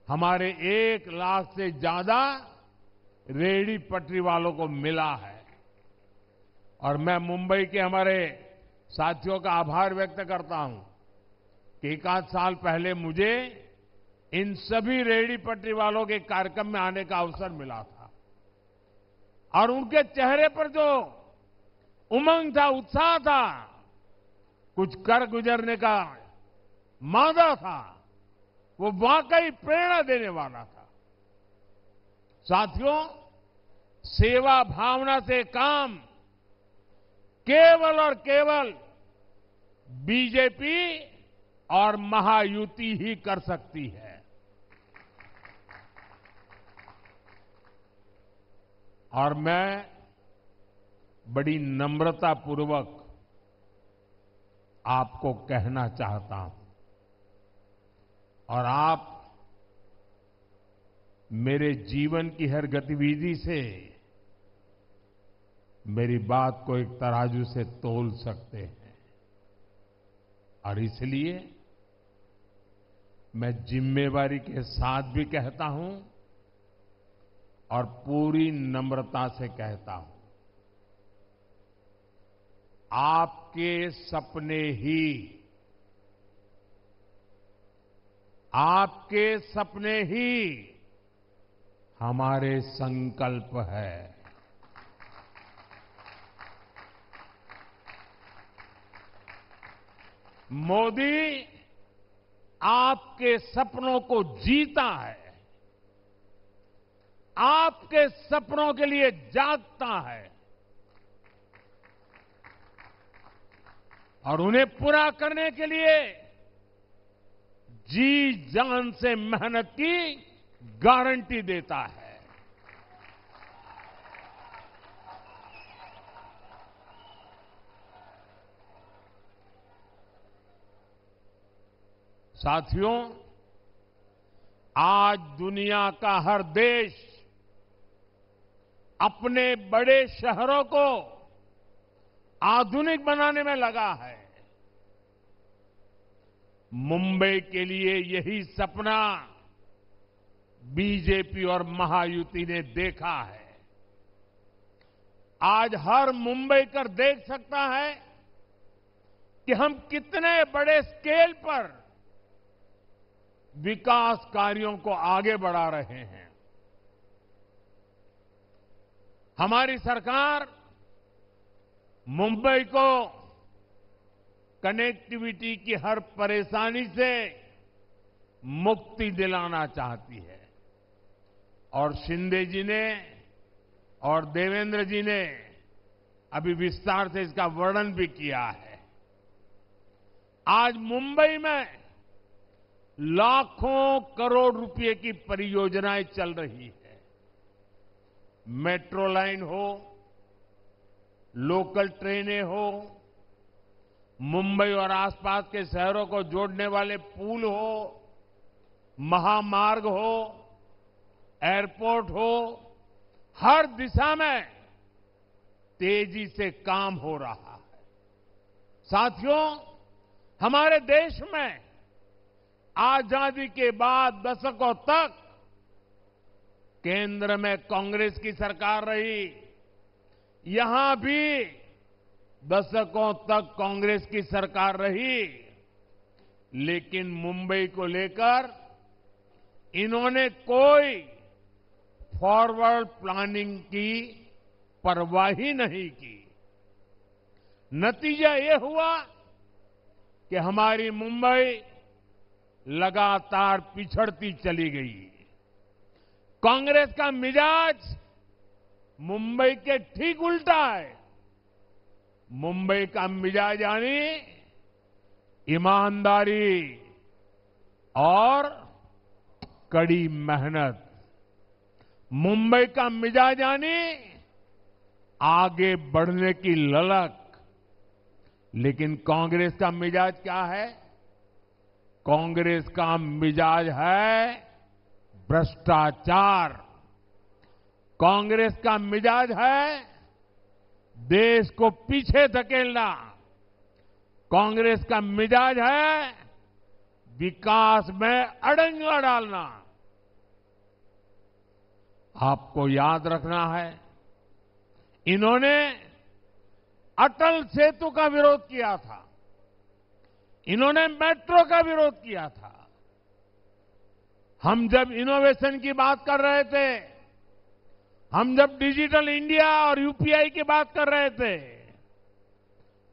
हमारे 1 लाख से ज्यादा रेहड़ी पटरी वालों को मिला है। और मैं मुंबई के हमारे साथियों का आभार व्यक्त करता हूं कि 1 आध साल पहले मुझे इन सभी रेहड़ी पटरी वालों के कार्यक्रम में आने का अवसर मिला था और उनके चेहरे पर जो उमंग था, उत्साह था, कुछ कर गुजरने का मादा था, वो वाकई प्रेरणा देने वाला था। साथियों, सेवा भावना से काम केवल और केवल बीजेपी और महायुति ही कर सकती है। और मैं बड़ी नम्रतापूर्वक आपको कहना चाहता हूं और आप मेरे जीवन की हर गतिविधि से मेरी बात को एक तराजू से तोल सकते हैं और इसलिए मैं जिम्मेवारी के साथ भी कहता हूं और पूरी नम्रता से कहता हूं, आपके सपने ही हमारे संकल्प है। मोदी आपके सपनों को जीता है, आपके सपनों के लिए जागता है और उन्हें पूरा करने के लिए जी जान से मेहनत की गारंटी देता है। साथियों, आज दुनिया का हर देश अपने बड़े शहरों को आधुनिक बनाने में लगा है। मुंबई के लिए यही सपना बीजेपी और महायुति ने देखा है। आज हर मुंबईकर देख सकता है कि हम कितने बड़े स्केल पर विकास कार्यों को आगे बढ़ा रहे हैं। हमारी सरकार मुंबई को कनेक्टिविटी की हर परेशानी से मुक्ति दिलाना चाहती है और शिंदे जी ने और देवेंद्र जी ने अभी विस्तार से इसका वर्णन भी किया है। आज मुंबई में लाखों करोड़ रुपए की परियोजनाएं चल रही है। मेट्रो लाइन हो, लोकल ट्रेनें हो, मुंबई और आसपास के शहरों को जोड़ने वाले पुल हो, महामार्ग हो, एयरपोर्ट हो, हर दिशा में तेजी से काम हो रहा है। साथियों, हमारे देश में आजादी के बाद दशकों तक केंद्र में कांग्रेस की सरकार रही। यहां भी दशकों तक कांग्रेस की सरकार रही, लेकिन मुंबई को लेकर इन्होंने कोई फॉरवर्ड प्लानिंग की परवाह ही नहीं की। नतीजा ये हुआ कि हमारी मुंबई लगातार पिछड़ती चली गई। कांग्रेस का मिजाज मुंबई के ठीक उल्टा है। मुंबई का मिजाज यानी ईमानदारी और कड़ी मेहनत। मुंबई का मिजाज यानी आगे बढ़ने की ललक। लेकिन कांग्रेस का मिजाज क्या है? कांग्रेस का मिजाज है भ्रष्टाचार। कांग्रेस का मिजाज है देश को पीछे धकेलना। कांग्रेस का मिजाज है विकास में अड़ंगा डालना। आपको याद रखना है, इन्होंने अटल सेतु का विरोध किया था, इन्होंने मेट्रो का विरोध किया था। हम जब इनोवेशन की बात कर रहे थे, हम जब डिजिटल इंडिया और यूपीआई की बात कर रहे थे,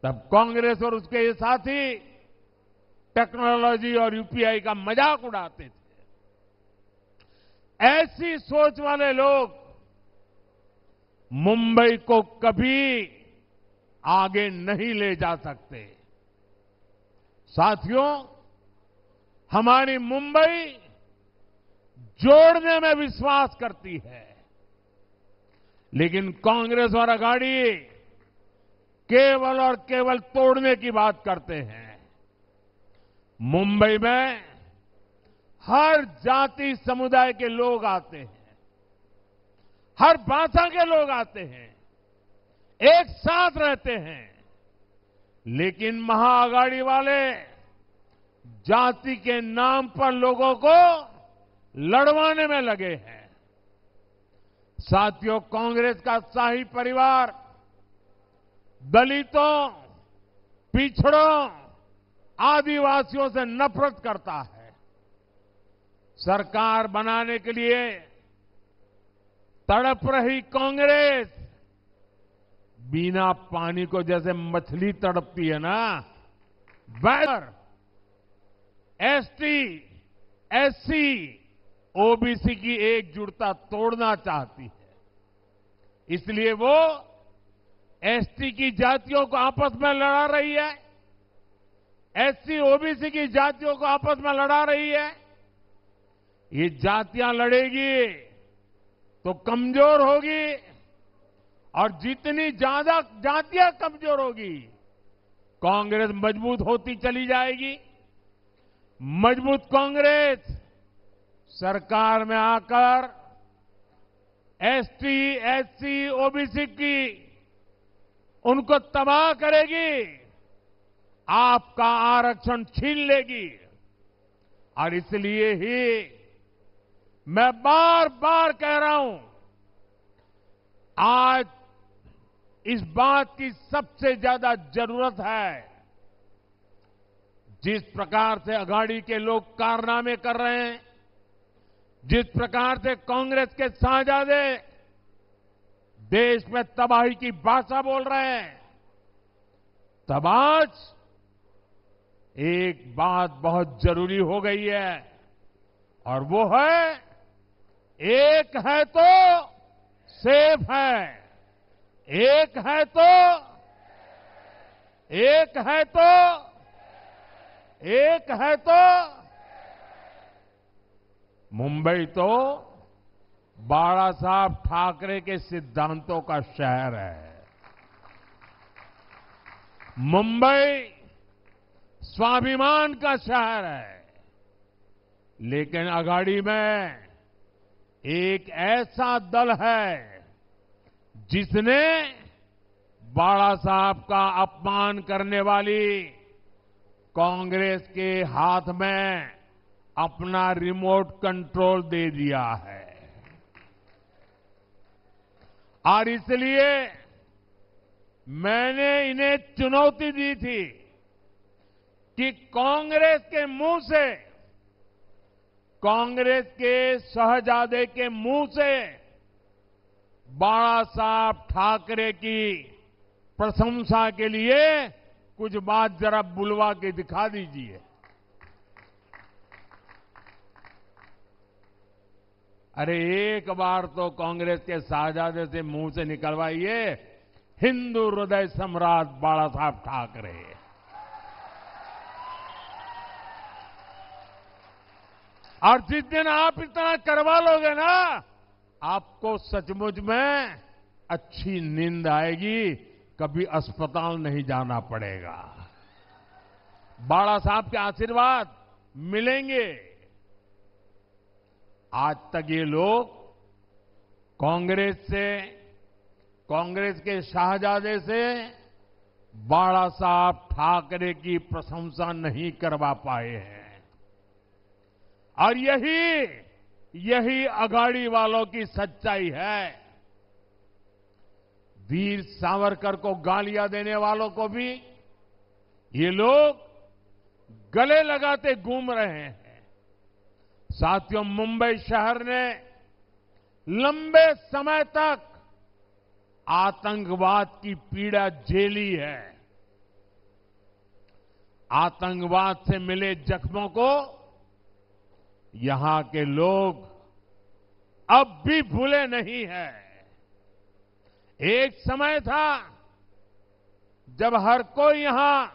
तब कांग्रेस और उसके साथी टेक्नोलॉजी और यूपीआई का मजाक उड़ाते थे। ऐसी सोच वाले लोग मुंबई को कभी आगे नहीं ले जा सकते। साथियों, हमारी मुंबई जोड़ने में विश्वास करती है, लेकिन कांग्रेस और अघाड़ी केवल और केवल तोड़ने की बात करते हैं। मुंबई में हर जाति समुदाय के लोग आते हैं, हर भाषा के लोग आते हैं, एक साथ रहते हैं, लेकिन महाअघाड़ी वाले जाति के नाम पर लोगों को लड़वाने में लगे हैं। साथियों, कांग्रेस का शाही परिवार दलितों, पिछड़ों, आदिवासियों से नफरत करता है। सरकार बनाने के लिए तड़प रही कांग्रेस बिना पानी को जैसे मछली तड़पती है ना, वैसे एसटी, एससी, ओबीसी की एकजुटता तोड़ना चाहती है। इसलिए वो एसटी की जातियों को आपस में लड़ा रही है, एससी, ओबीसी की जातियों को आपस में लड़ा रही है। ये जातियां लड़ेगी तो कमजोर होगी, और जितनी ज्यादा जातियां कमजोर होगी, कांग्रेस मजबूत होती चली जाएगी। मजबूत कांग्रेस सरकार में आकर एसटी, एससी, ओबीसी की उनको तबाह करेगी, आपका आरक्षण छीन लेगी। और इसलिए ही मैं बार बार कह रहा हूं, आज इस बात की सबसे ज्यादा जरूरत है। जिस प्रकार से अघाड़ी के लोग कारनामे कर रहे हैं, जिस प्रकार से कांग्रेस के शाहजादे देश में तबाही की भाषा बोल रहे हैं, तब आज एक बात बहुत जरूरी हो गई है, और वो है एक है तो सेफ है, एक है तो, एक है तो, एक है तो। मुंबई तो बाला साहब ठाकरे के सिद्धांतों का शहर है। मुंबई स्वाभिमान का शहर है, लेकिन अघाड़ी में एक ऐसा दल है जिसने बाला साहब का अपमान करने वाली कांग्रेस के हाथ में अपना रिमोट कंट्रोल दे दिया है। और इसलिए मैंने इन्हें चुनौती दी थी कि कांग्रेस के मुंह से, कांग्रेस के शहजादे के मुंह से बाला साहब ठाकरे की प्रशंसा के लिए कुछ बात जरा बुलवा के दिखा दीजिए। अरे एक बार तो कांग्रेस के शाहजादे से मुंह से निकलवाइए, हिंदू हृदय सम्राट बाला साहब ठाकरे। और जिस दिन आप इतना करवा लोगे ना, आपको सचमुच में अच्छी नींद आएगी, कभी अस्पताल नहीं जाना पड़ेगा। बाला साहब के आशीर्वाद मिलेंगे। आज तक ये लोग कांग्रेस के शाहजादे से बाला साहब ठाकरे की प्रशंसा नहीं करवा पाए हैं। और यही अघाड़ी वालों की सच्चाई है। वीर सावरकर को गालियां देने वालों को भी ये लोग गले लगाते घूम रहे हैं। साथियों, मुंबई शहर ने लंबे समय तक आतंकवाद की पीड़ा झेली है। आतंकवाद से मिले जख्मों को यहां के लोग अब भी भूले नहीं हैं। एक समय था जब हर कोई यहां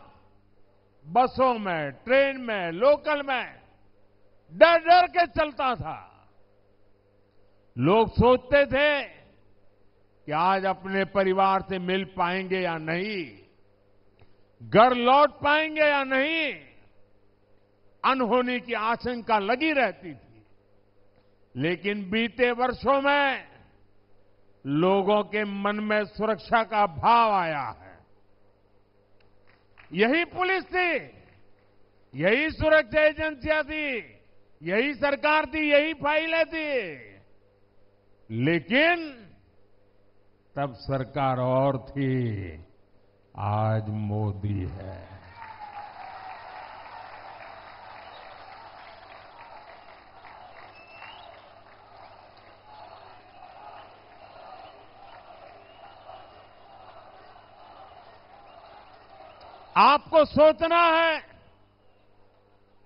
बसों में, ट्रेन में, लोकल में डर डर के चलता था। लोग सोचते थे कि आज अपने परिवार से मिल पाएंगे या नहीं, घर लौट पाएंगे या नहीं, अनहोनी की आशंका लगी रहती थी। लेकिन बीते वर्षों में लोगों के मन में सुरक्षा का भाव आया है। यही पुलिस थी, यही सुरक्षा एजेंसियां थी, यही सरकार थी, यही फाइलें थी। लेकिन तब सरकार और थी, आज मोदी है। आपको सोचना है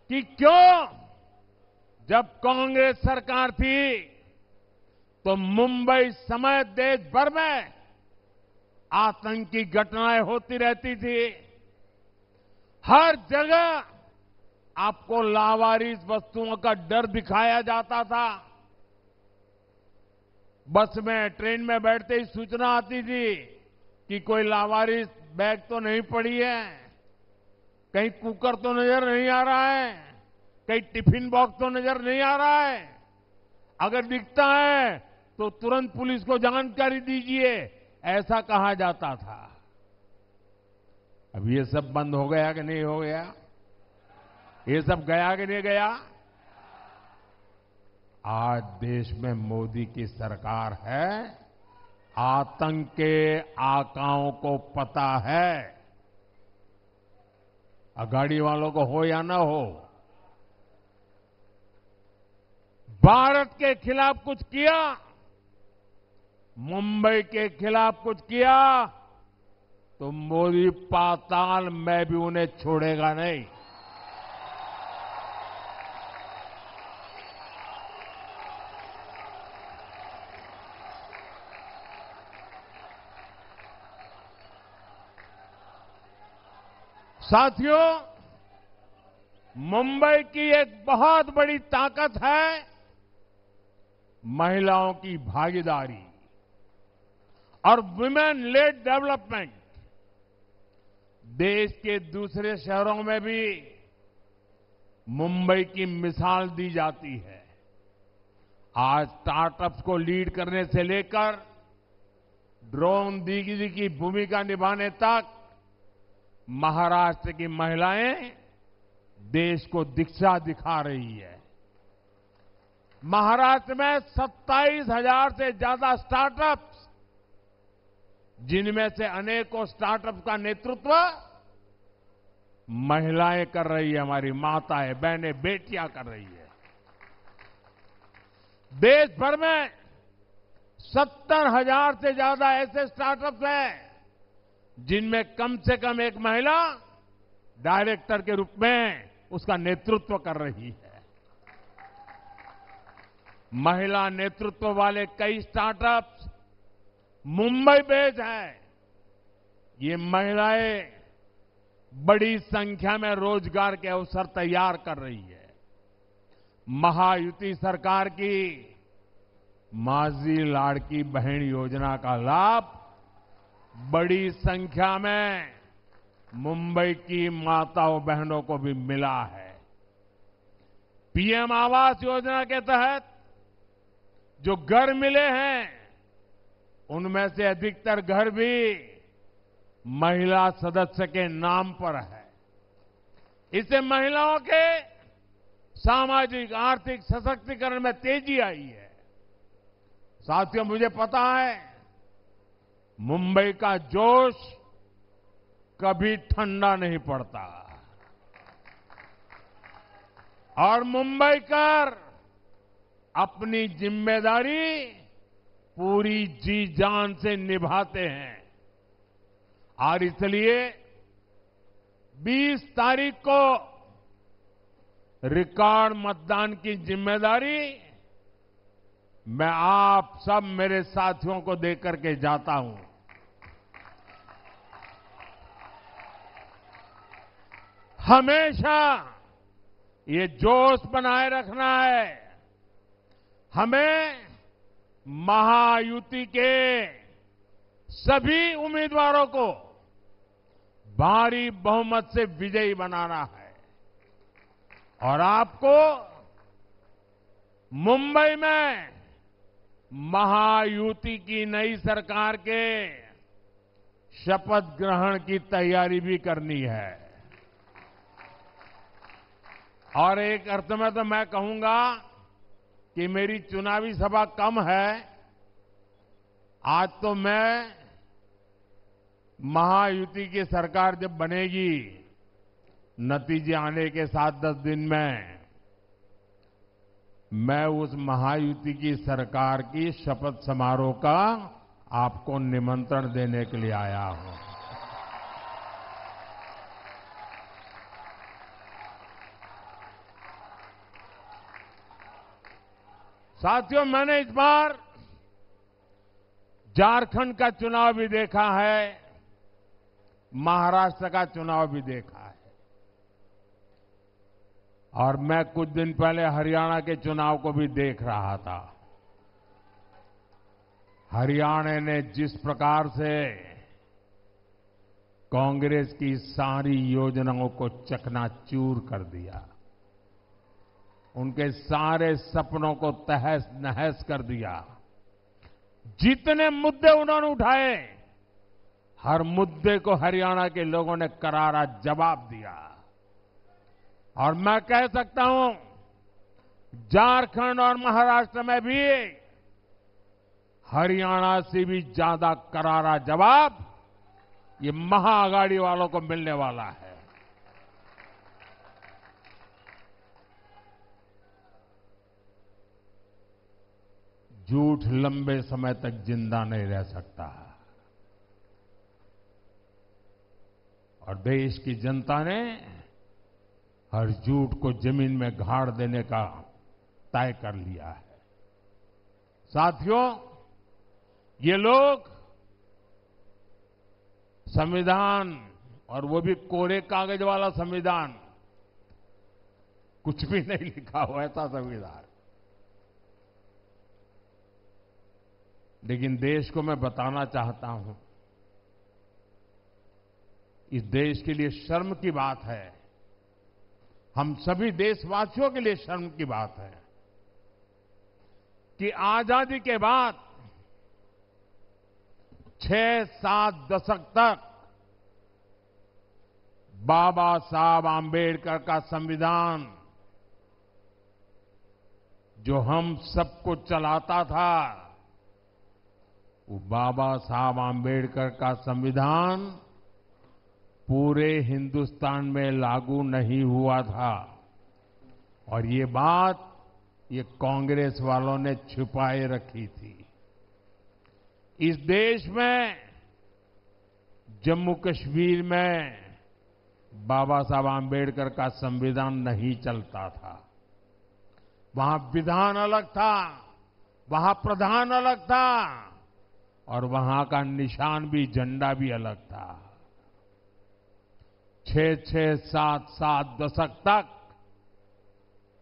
कि क्यों जब कांग्रेस सरकार थी तो मुंबई समेत देश भर में आतंकी घटनाएं होती रहती थी। हर जगह आपको लावारिस वस्तुओं का डर दिखाया जाता था। बस में, ट्रेन में बैठते ही सूचना आती थी कि कोई लावारिस बैग तो नहीं पड़ी है, कहीं कुकर तो नजर नहीं आ रहा है, कहीं टिफिन बॉक्स तो नजर नहीं आ रहा है। अगर दिखता है तो तुरंत पुलिस को जानकारी दीजिए, ऐसा कहा जाता था। अब ये सब बंद हो गया कि नहीं हो गया? ये सब गया कि नहीं गया? आज देश में मोदी की सरकार है। आतंक के आकाओं को पता है, अघाड़ी वालों को हो या ना हो। भारत के खिलाफ कुछ किया, मुंबई के खिलाफ कुछ किया, तो मोदी पाताल में भी उन्हें छोड़ेगा नहीं। साथियों, मुंबई की एक बहुत बड़ी ताकत है महिलाओं की भागीदारी और वुमेन लेड डेवलपमेंट। देश के दूसरे शहरों में भी मुंबई की मिसाल दी जाती है। आज स्टार्टअप्स को लीड करने से लेकर ड्रोन दीदी की भूमिका निभाने तक महाराष्ट्र की महिलाएं देश को दिशा दिखा रही है। महाराष्ट्र में 27,000 से ज्यादा स्टार्टअप्स, जिनमें से अनेकों स्टार्टअप का नेतृत्व महिलाएं कर रही है, हमारी माताएं, बहनें, बेटियां कर रही है। देश भर में 70,000 से ज्यादा ऐसे स्टार्टअप्स हैं जिनमें कम से कम एक महिला डायरेक्टर के रूप में उसका नेतृत्व कर रही है। महिला नेतृत्व वाले कई स्टार्टअप्स मुंबई बेस्ड हैं। ये महिलाएं बड़ी संख्या में रोजगार के अवसर तैयार कर रही है। महायुति सरकार की माझी लाड़की बहन योजना का लाभ बड़ी संख्या में मुंबई की माताओं बहनों को भी मिला है। पीएम आवास योजना के तहत जो घर मिले हैं, उनमें से अधिकतर घर भी महिला सदस्य के नाम पर है। इससे महिलाओं के सामाजिक आर्थिक सशक्तिकरण में तेजी आई है। साथियों, मुझे पता है मुंबई का जोश कभी ठंडा नहीं पड़ता और मुंबईकर अपनी जिम्मेदारी पूरी जी जान से निभाते हैं। और इसलिए 20 तारीख को रिकॉर्ड मतदान की जिम्मेदारी मैं आप सब मेरे साथियों को देकर के जाता हूं। हमेशा ये जोश बनाए रखना है। हमें महायुति के सभी उम्मीदवारों को भारी बहुमत से विजयी बनाना है और आपको मुंबई में महायुति की नई सरकार के शपथ ग्रहण की तैयारी भी करनी है। और एक अर्थ में तो मैं कहूंगा कि मेरी चुनावी सभा कम है। आज तो मैं महायुति की सरकार जब बनेगी, नतीजे आने के 7-10 दिन में, मैं उस महायुति की सरकार की शपथ समारोह का आपको निमंत्रण देने के लिए आया हूं। साथियों, मैंने इस बार झारखंड का चुनाव भी देखा है, महाराष्ट्र का चुनाव भी देखा है और मैं कुछ दिन पहले हरियाणा के चुनाव को भी देख रहा था। हरियाणा ने जिस प्रकार से कांग्रेस की सारी योजनाओं को चकनाचूर कर दिया, उनके सारे सपनों को तहस नहस कर दिया। जितने मुद्दे उन्होंने उठाए, हर मुद्दे को हरियाणा के लोगों ने करारा जवाब दिया। और मैं कह सकता हूं, झारखंड और महाराष्ट्र में भी हरियाणा से भी ज्यादा करारा जवाब ये महाआघाड़ी वालों को मिलने वाला है। झूठ लंबे समय तक जिंदा नहीं रह सकता और देश की जनता ने हर झूठ को जमीन में गाड़ देने का तय कर लिया है। साथियों, ये लोग संविधान, और वो भी कोरे कागज वाला संविधान, कुछ भी नहीं लिखा हुआ ऐसा संविधान, लेकिन देश को मैं बताना चाहता हूं, इस देश के लिए शर्म की बात है, हम सभी देशवासियों के लिए शर्म की बात है कि आजादी के बाद 6-7 दशक तक बाबा साहब आंबेडकर का संविधान जो हम सबको चलाता था, वो बाबा साहब आंबेडकर का संविधान पूरे हिंदुस्तान में लागू नहीं हुआ था और ये बात ये कांग्रेस वालों ने छुपाए रखी थी। इस देश में जम्मू कश्मीर में बाबा साहब आंबेडकर का संविधान नहीं चलता था। वहां विधान अलग था, वहां प्रधान अलग था और वहां का निशान भी, झंडा भी अलग था। 6-6, 7-7 दशक तक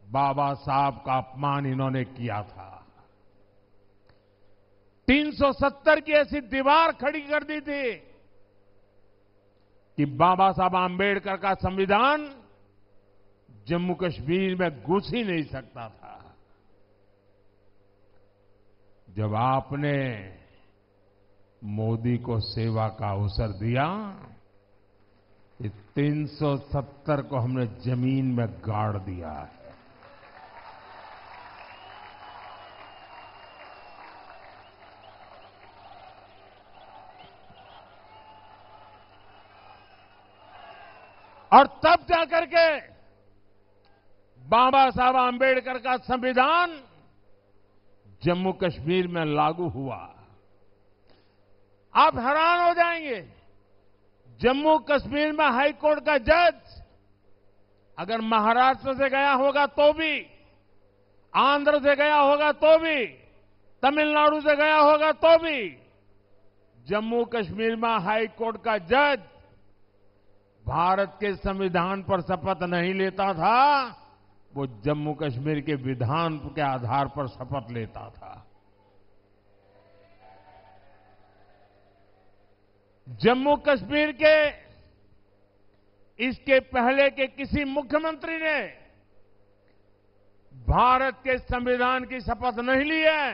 बाबा साहब का अपमान इन्होंने किया था। 370 की ऐसी दीवार खड़ी कर दी थी कि बाबा साहब आंबेडकर का संविधान जम्मू कश्मीर में घुस ही नहीं सकता था। जब आपने मोदी को सेवा का अवसर दिया, 370 को हमने जमीन में गाड़ दिया है। और तब जाकर के बाबा साहब आंबेडकर का संविधान जम्मू कश्मीर में लागू हुआ। आप हैरान हो जाएंगे, जम्मू कश्मीर में हाई कोर्ट का जज अगर महाराष्ट्र से गया होगा तो भी, आंध्र से गया होगा तो भी, तमिलनाडु से गया होगा तो भी, जम्मू कश्मीर में हाई कोर्ट का जज भारत के संविधान पर शपथ नहीं लेता था, वो जम्मू कश्मीर के विधान के आधार पर शपथ लेता था। जम्मू कश्मीर के इसके पहले के किसी मुख्यमंत्री ने भारत के संविधान की शपथ नहीं ली है।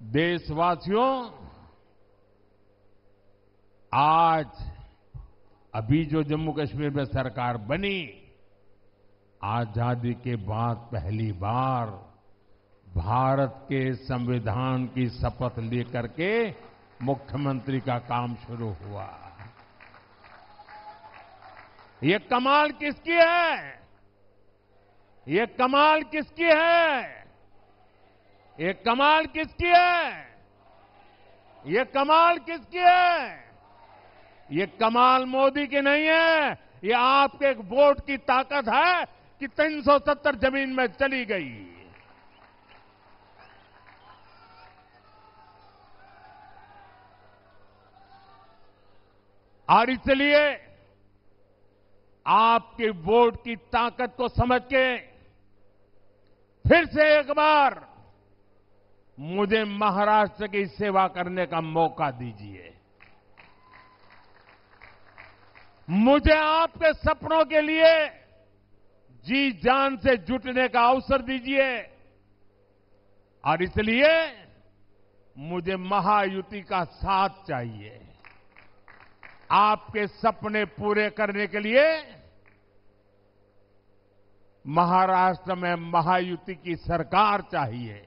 देशवासियों, आज अभी जो जम्मू कश्मीर में सरकार बनी, आजादी के बाद पहली बार भारत के संविधान की शपथ लेकर के मुख्यमंत्री का काम शुरू हुआ। ये कमाल किसकी है? ये कमाल किसकी है? ये कमाल किसकी है? ये कमाल किसकी है? ये कमाल मोदी की नहीं है, ये आपके एक वोट की ताकत है कि 370 जमीन में चली गई। और इसलिए आपके वोट की ताकत को समझ के फिर से एक बार मुझे महाराष्ट्र की सेवा करने का मौका दीजिए। मुझे आपके सपनों के लिए जी जान से जुटने का अवसर दीजिए। और इसलिए मुझे महायुति का साथ चाहिए। आपके सपने पूरे करने के लिए महाराष्ट्र में महायुति की सरकार चाहिए,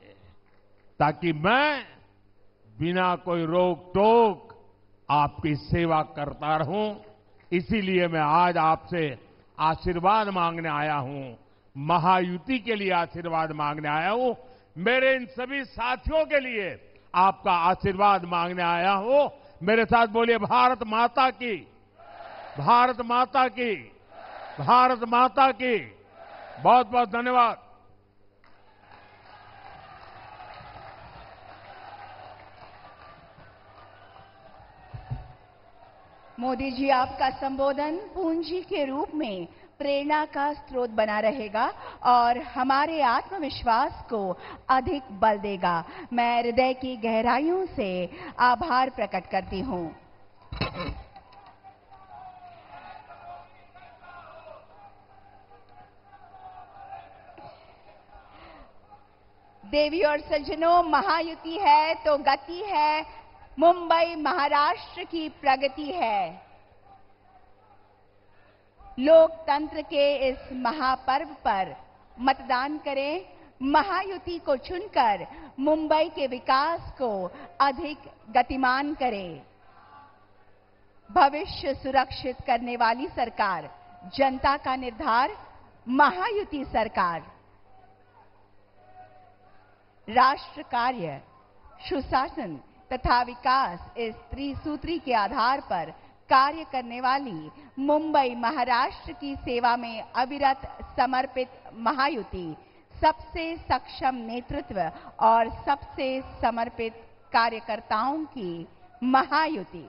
ताकि मैं बिना कोई रोक टोक आपकी सेवा करता रहूं। इसीलिए मैं आज आपसे आशीर्वाद मांगने आया हूं, महायुति के लिए आशीर्वाद मांगने आया हूं। मेरे इन सभी साथियों के लिए आपका आशीर्वाद मांगने आया हूं। मेरे साथ बोलिए, भारत माता की, भारत माता की, भारत माता की। बहुत बहुत धन्यवाद। मोदी जी, आपका संबोधन पूंजी के रूप में प्रेरणा का स्रोत बना रहेगा और हमारे आत्मविश्वास को अधिक बल देगा। मैं हृदय की गहराइयों से आभार प्रकट करती हूं। देवी और सज्जनों, महायुति है तो गति है, मुंबई महाराष्ट्र की प्रगति है। लोकतंत्र के इस महापर्व पर मतदान करें, महायुति को चुनकर मुंबई के विकास को अधिक गतिमान करें। भविष्य सुरक्षित करने वाली सरकार, जनता का निर्धार, महायुति सरकार। राष्ट्र कार्य, सुशासन तथा विकास, इस त्रिसूत्री के आधार पर कार्य करने वाली मुंबई महाराष्ट्र की सेवा में अविरत समर्पित महायुति, सबसे सक्षम नेतृत्व और सबसे समर्पित कार्यकर्ताओं की महायुति।